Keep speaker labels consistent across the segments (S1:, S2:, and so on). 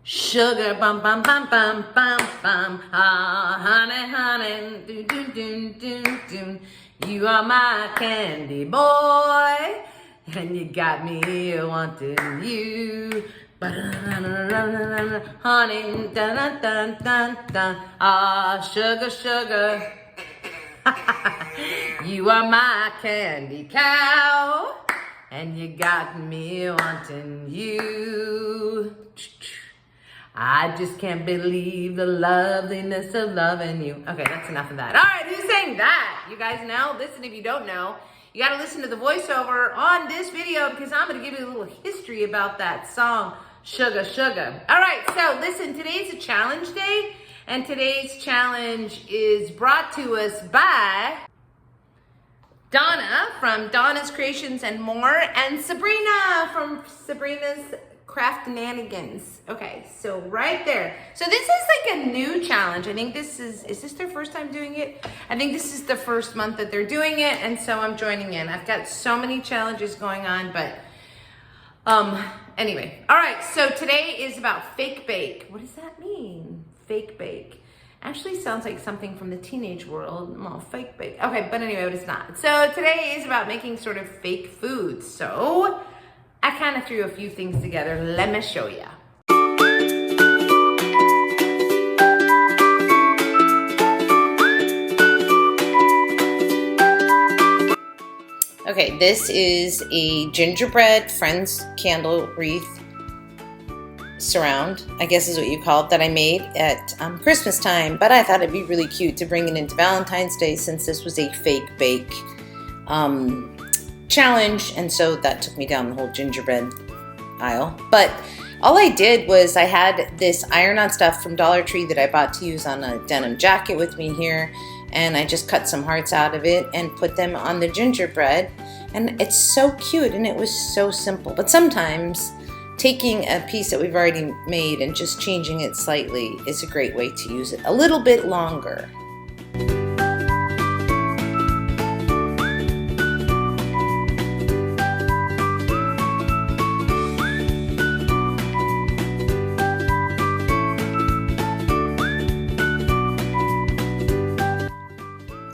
S1: Sugar bum bum bum bum bum bum. Ah, honey, honey, do do do do do. You are my candy boy, and you got me here wanting you. Honey, dun dun dun dun dun. Ah, sugar, sugar. You are my candy cow, and you got me wanting you. I just can't believe the loveliness of loving you. Okay, that's enough of that. All right, who's saying that? You guys know? Listen, if you don't know, you got to listen to the voiceover on this video because I'm going to give you a little history about that song, Sugar, Sugar. All right, so listen, today's a challenge day, and today's challenge is brought to us by Donna from Donna's Creations and More, and Sabrina from Sabrina's Craftinanigans. Okay, so right there. So this is like a new challenge. I think this is this their first time doing it? I think this is the first month that they're doing it, and so I'm joining in. I've got so many challenges going on, but anyway. All right, so today is about fake bake. What does that mean? Fake bake. Actually sounds like something from the teenage world. Well, fake bake. Okay, but anyway, but it's not. So today is about making sort of fake foods. So I kind of threw a few things together. Let me show you. Okay, this is a gingerbread Friends candle wreath surround, I guess is what you call it, that I made at Christmas time, but I thought it'd be really cute to bring it into Valentine's Day since this was a fake bake challenge, and so that took me down the whole gingerbread aisle. But all I did was I had this iron-on stuff from Dollar Tree that I bought to use on a denim jacket with me here, and I just cut some hearts out of it and put them on the gingerbread, and it's so cute and it was so simple. But sometimes taking a piece that we've already made and just changing it slightly is a great way to use it a little bit longer.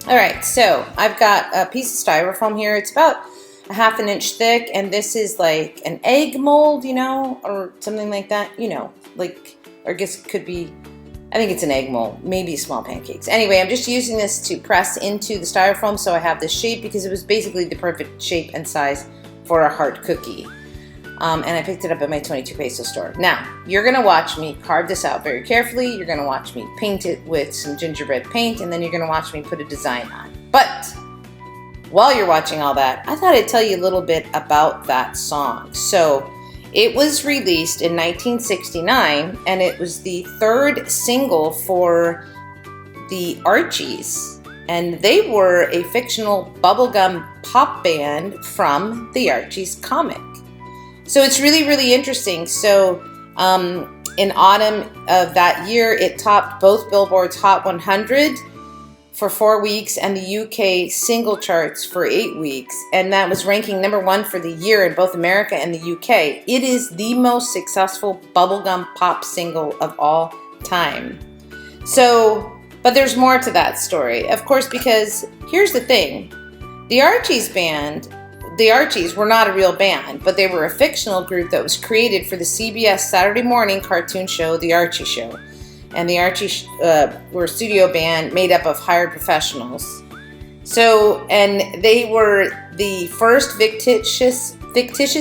S1: All right, so I've got a piece of styrofoam here. It's about a ½ inch thick, and this is like an egg mold, you know, or something like that, you know, like, or I guess it could be, I think it's an egg mold, maybe small pancakes. Anyway, I'm just using this to press into the styrofoam so I have this shape because it was basically the perfect shape and size for a heart cookie. And I picked it up at my 22 peso store. Now, you're gonna watch me carve this out very carefully. You're gonna watch me paint it with some gingerbread paint, and then you're gonna watch me put a design on. But while you're watching all that, I thought I'd tell you a little bit about that song. So it was released in 1969, and it was the third single for the Archies. And they were a fictional bubblegum pop band from the Archies comic. So it's really, really interesting. So in autumn of that year, it topped both Billboard's Hot 100 for 4 weeks and the UK single charts for 8 weeks. And that was ranking #1 for the year in both America and the UK. It is the most successful bubblegum pop single of all time. So, but there's more to that story, of course, because here's the thing. The Archies were not a real band, but they were a fictional group that was created for the CBS Saturday morning cartoon show, The Archie Show. And the Archies were a studio band made up of hired professionals. So, and they were the first fictitious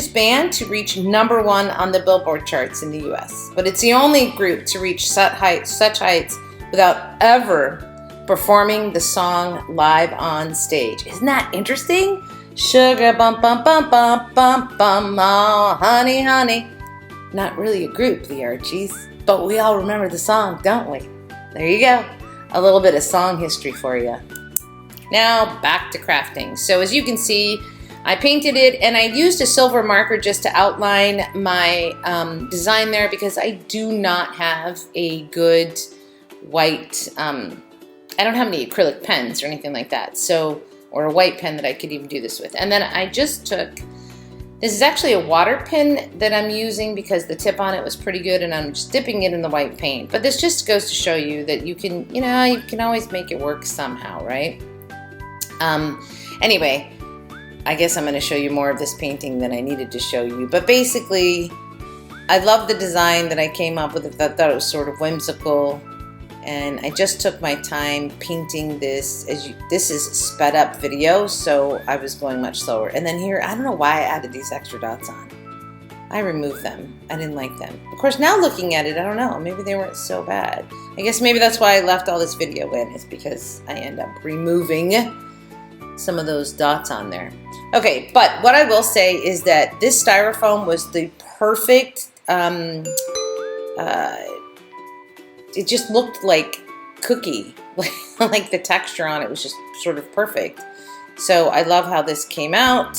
S1: band to reach #1 on the Billboard charts in the US. But it's the only group to reach such heights without ever performing the song live on stage. Isn't that interesting? Sugar bum bum bum bum bum bum, oh honey honey. Not really a group, the Archies, but we all remember the song, don't we? There you go. A little bit of song history for you. Now back to crafting. So as you can see, I painted it and I used a silver marker just to outline my design there because I do not have a good white, I don't have any acrylic pens or anything like that. So, or a white pen that I could even do this with. And then I just took This is actually a water pin that I'm using because the tip on it was pretty good, and I'm just dipping it in the white paint. But this just goes to show you that you can, you know, you can always make it work somehow, right? Anyway, I guess I'm going to show you more of this painting than I needed to show you. But basically, I love the design that I came up with. I thought it was sort of whimsical. And I just took my time painting this. This is sped up video, so I was going much slower. And then here, I don't know why I added these extra dots on. I removed them. I didn't like them. Of course, now looking at it, I don't know. Maybe they weren't so bad. I guess maybe that's why I left all this video in, is because I end up removing some of those dots on there. Okay, but what I will say is that this styrofoam was the perfect, it just looked like cookie, like the texture on it was just sort of perfect. So I love how this came out.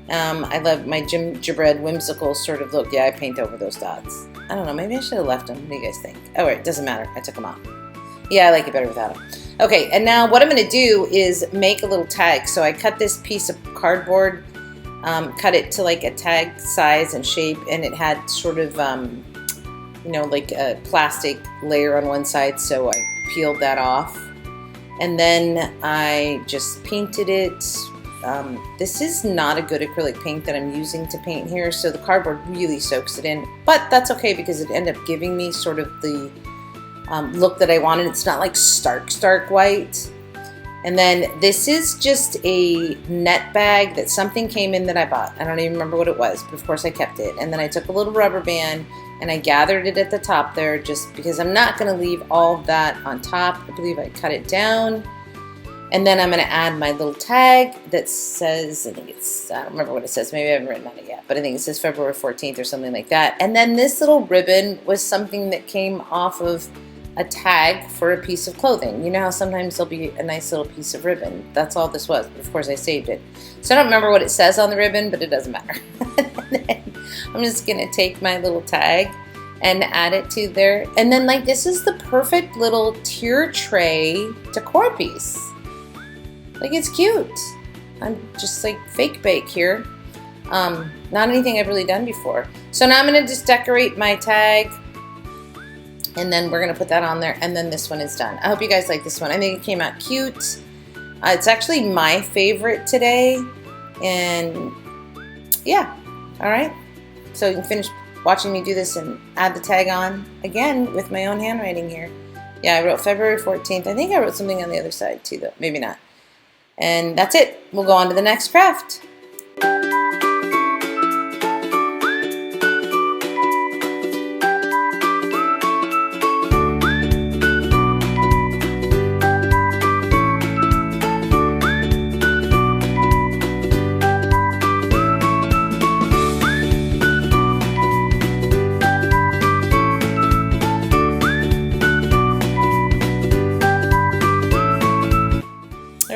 S1: I love my gingerbread whimsical sort of look. Yeah, I paint over those dots. I don't know, maybe I should have left them. What do you guys think? Oh, it doesn't matter. I took them off. Yeah, I like it better without them. Okay, and now what I'm going to do is make a little tag. So I cut this piece of cardboard, cut it to like a tag size and shape, and it had sort of you know, like a plastic layer on one side, so I peeled that off. And then I just painted it. This is not a good acrylic paint that I'm using to paint here, so the cardboard really soaks it in. But that's okay because it ended up giving me sort of the look that I wanted. It's not like stark white. And then this is just a net bag that something came in that I bought. I don't even remember what it was, but of course I kept it. And then I took a little rubber band and I gathered it at the top there just because I'm not going to leave all of that on top. I believe I cut it down. And then I'm going to add my little tag that says, I think it's, I don't remember what it says. Maybe I haven't written on it yet, but I think it says February 14th or something like that. And then this little ribbon was something that came off of a tag for a piece of clothing. You know how sometimes there'll be a nice little piece of ribbon. That's all this was, but of course I saved it. So I don't remember what it says on the ribbon, but it doesn't matter. I'm just gonna take my little tag and add it to there. And then like this is the perfect little tier tray decor piece. Like it's cute. I'm just like fake bake here. Not anything I've really done before. So now I'm gonna just decorate my tag, and then we're gonna put that on there, and then this one is done. I hope you guys like this one. I think it came out cute. It's actually my favorite today, and yeah, all right. So you can finish watching me do this and add the tag on again with my own handwriting here. Yeah, I wrote February 14th. I think I wrote something on the other side too, though. Maybe not. And that's it. We'll go on to the next craft.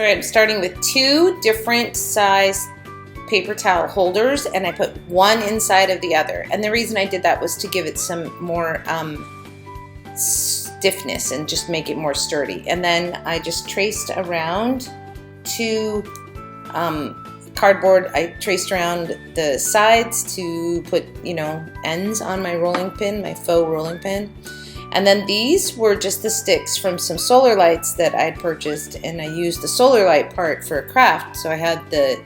S1: I'm starting with 2 different size paper towel holders, and I put one inside of the other. And the reason I did that was to give it some more stiffness and just make it more sturdy. And then I just traced around 2 cardboard. I traced around the sides to put, you know, ends on my rolling pin, my faux rolling pin. And then these were just the sticks from some solar lights that I'd purchased, and I used the solar light part for a craft, so I had the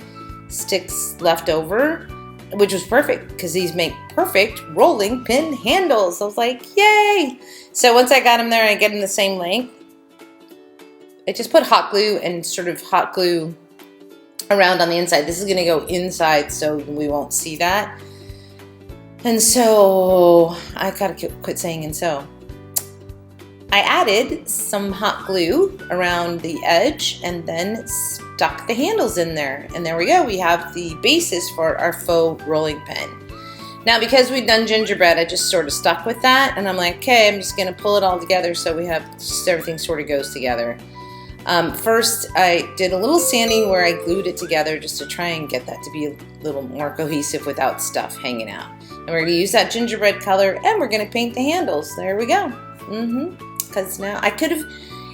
S1: sticks left over, which was perfect because these make perfect rolling pin handles. I was like, yay! So once I got them there, I get them the same length. I just put hot glue and sort of hot glue around on the inside. This is going to go inside, so we won't see that. And so I gotta quit saying and so. I added some hot glue around the edge and then stuck the handles in there. And there we go. We have the basis for our faux rolling pin. Now, because we've done gingerbread, I just sort of stuck with that. And I'm like, okay, I'm just going to pull it all together so we have just everything sort of goes together. First, I did a little sanding where I glued it together just to try and get that to be a little more cohesive without stuff hanging out. And we're going to use that gingerbread color, and we're going to paint the handles. There we go. Because now I could have,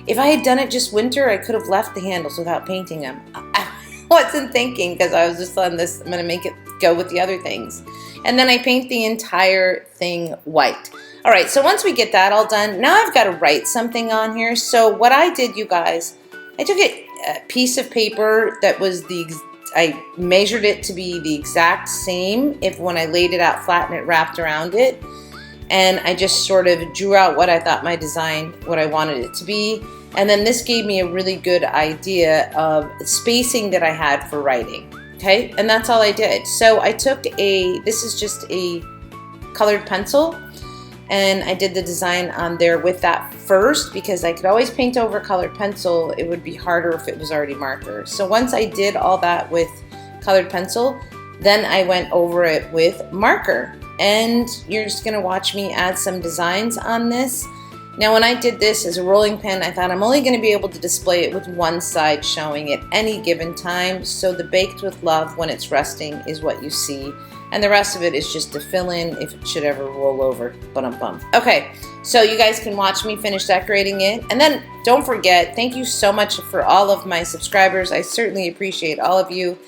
S1: if I had done it just winter, I could have left the handles without painting them. I wasn't thinking because I was just on this, I'm going to make it go with the other things. And then I paint the entire thing white. All right, so once we get that all done, now I've got to write something on here. So what I did, you guys, I took a piece of paper that was I measured it to be the exact same if when I laid it out flat and it wrapped around it. And I just sort of drew out what I thought my design, what I wanted it to be. And then this gave me a really good idea of spacing that I had for writing. Okay, and that's all I did. So I took this is just a colored pencil, and I did the design on there with that first because I could always paint over colored pencil. It would be harder if it was already marker. So once I did all that with colored pencil, then I went over it with marker. And you're just gonna watch me add some designs on this. Now when I did this as a rolling pin, I thought I'm only gonna be able to display it with one side showing at any given time. So the baked with love when it's resting is what you see. And the rest of it is just to fill in if it should ever roll over. Bum. Okay, so you guys can watch me finish decorating it. And then don't forget, thank you so much for all of my subscribers. I certainly appreciate all of you.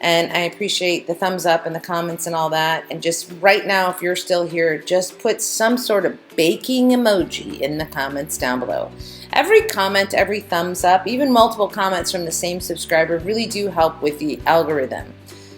S1: And I appreciate the thumbs up and the comments and all that. And just right now, if you're still here, just put some sort of baking emoji in the comments down below. Every comment, every thumbs up, even multiple comments from the same subscriber really do help with the algorithm.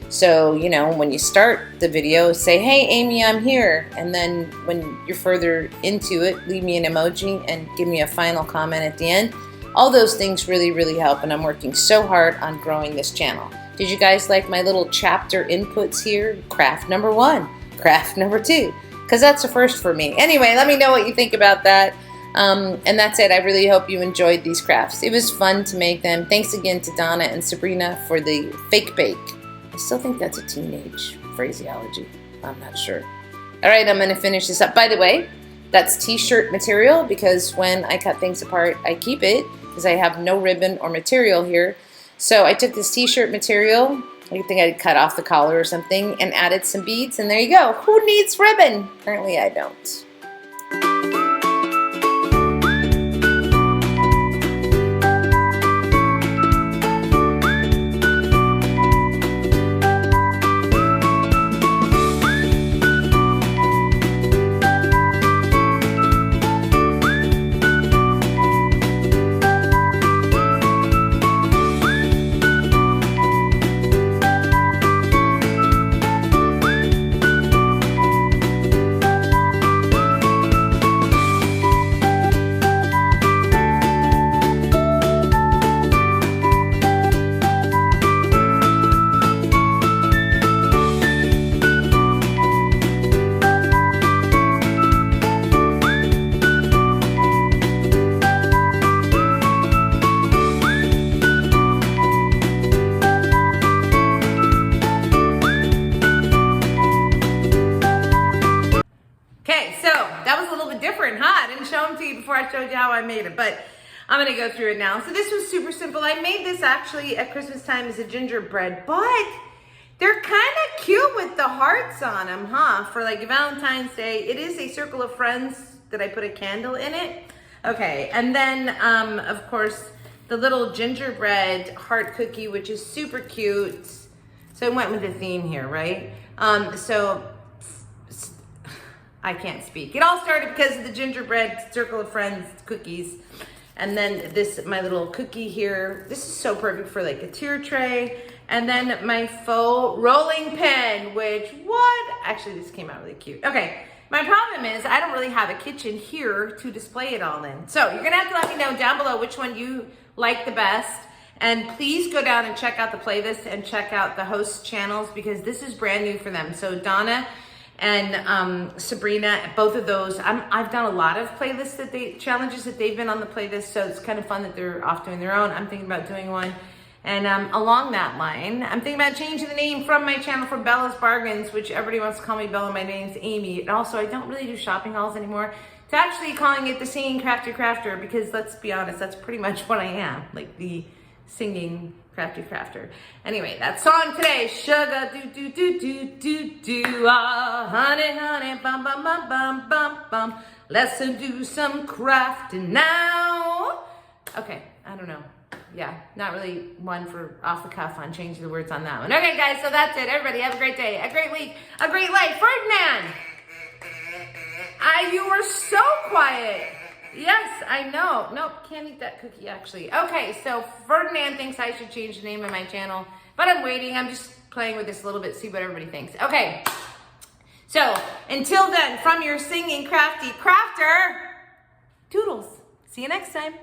S1: So, you know, when you start the video, say, hey, Amy, I'm here. And then when you're further into it, leave me an emoji and give me a final comment at the end. All those things really, really help. And I'm working so hard on growing this channel. Did you guys like my little chapter inputs here? Craft number 1, craft number 2, because that's a first for me. Anyway, let me know what you think about that. And that's it. I really hope you enjoyed these crafts. It was fun to make them. Thanks again to Donna and Sabrina for the fake bake. I still think that's a teenage phraseology. I'm not sure. All right, I'm going to finish this up. By the way, that's t-shirt material because when I cut things apart, I keep it because I have no ribbon or material here. So I took this t-shirt material, I think I cut off the collar or something, and added some beads, and there you go. Who needs ribbon? Apparently I don't. Before I showed you how I made it, but I'm gonna go through it now. So this was super simple. I made this actually at Christmas time as a gingerbread, but they're kind of cute with the hearts on them, huh? For like Valentine's Day. It is a circle of friends that I put a candle in it. Okay, and then of course the little gingerbread heart cookie, which is super cute. So I went with the theme here, right? I can't speak. It all started because of the gingerbread circle of friends cookies. And then this, my little cookie here. This is so perfect for like a tier tray. And then my faux rolling pin, which actually this came out really cute. Okay, my problem is I don't really have a kitchen here to display it all in. So you're gonna have to let me know down below which one you like the best. And please go down and check out the playlist and check out the host channels because this is brand new for them. So Donna and Sabrina, both of those, I've done a lot of playlists challenges that they've been on the playlist, so it's kind of fun that they're off doing their own. I'm thinking about doing one. And along that line, I'm thinking about changing the name from my channel from Bella's Bargains, which everybody wants to call me Bella, my name's Amy. And also, I don't really do shopping hauls anymore, to actually calling it the Singing Crafty Crafter, because let's be honest, that's pretty much what I am, like the singing Crafty Crafter. Anyway, that song today, sugar do do do do do do, ah, honey honey bum bum bum bum bum bum. Let's do some crafting now. Okay, I don't know.
S2: yeah, not really one for off the cuff on changing the words on that one. Okay, guys, so that's it. Everybody have a great day, a great week, a great life. Ferdinand, you were so quiet. Yes, I know. Nope, can't eat that cookie, actually. Okay, so Ferdinand thinks I should change the name of my channel, but I'm waiting. I'm just playing with this a little bit, see what everybody thinks. Okay, so until then, from your singing crafty crafter, toodles. See you next time.